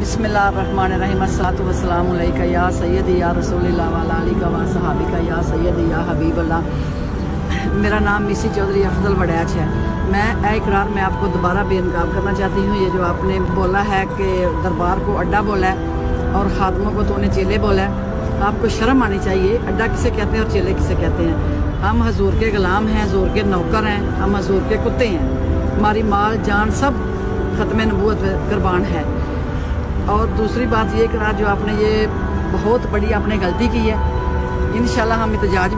बिस्मिल्लाहिर्रहमानिर्रहीम अस्सलातु वस्सलामु अलैका या सय्यदी या रसूलिल्लाह व अला आलिका व सहाबिका या सय्यदी या हबीबल्लाह। मेरा नाम मिसी चौधरी अफजल वड़ैच है। मैं इकरार में आपको दोबारा बेनकाब करना चाहती हूँ। ये जो आपने बोला है कि दरबार को अड्डा बोला है और खादमों को तो उन्हें चेले बोला है, आपको शर्म आनी चाहिए। अड्डा किसे कहते हैं और चेले किसे कहते हैं? हम हजूर के गुलाम हैं, हजूर के नौकर हैं, हम हजूर के कुत्ते हैं। हमारी माल जान सब ख़त्म नबूवत कुर्बान है। और दूसरी बात ये करा, जो आपने ये बहुत बड़ी आपने गलती की है। इंशाल्लाह हम एहतजाज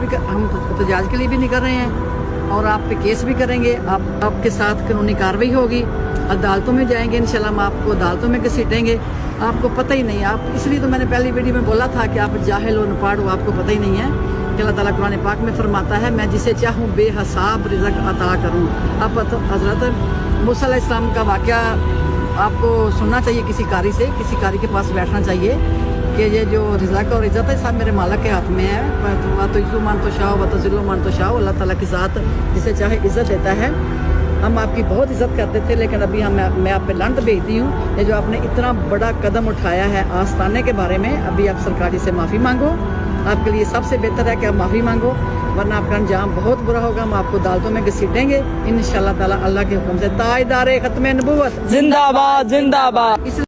के लिए भी नहीं कर रहे हैं और आप पे केस भी करेंगे। आपके साथ कानूनी कार्रवाई होगी, अदालतों में जाएंगे। इंशाल्लाह हम आपको अदालतों में घसीटेंगे। आपको पता ही नहीं, आप इसलिए तो मैंने पहली वीडियो में बोला था कि आप जाहिल हो, नपाड़ हो, आपको पता ही नहीं है कि अल्लाह ताला कुरान पाक में फरमाता है, मैं जिसे चाहूँ बेहिसाब रिज़्क़ अता करूँ। अब हज़रत मूसा अलैहिस्सलाम का वाक़या आपको सुनना चाहिए। किसी कारी के पास बैठना चाहिए कि ये जो रिज़्क़ और इज़्ज़त है सब मेरे मालिक के हाथ में है। तो यू मन तो शाह व तो ज़िल्लु मन तो शाह। अल्लाह ताला की ज़ात जिसे चाहे इज़्ज़त देता है। हम आपकी बहुत इज़्ज़त करते थे, लेकिन अभी मैं आप पे लानत भेजती हूँ। ये जो आपने इतना बड़ा कदम उठाया है आस्ताने के बारे में, अभी आप सरकारी से माफ़ी मांगो। आपके लिए सबसे बेहतर है कि आप माफ़ी मांगो, वरना आपका अंजाम बहुत बुरा होगा। हम आपको अदालतों में घसीटेंगे इंशाअल्लाह ताला अल्लाह के हुक्म से। ताजदार ख़त्म नबूवत जिंदाबाद जिंदाबाद।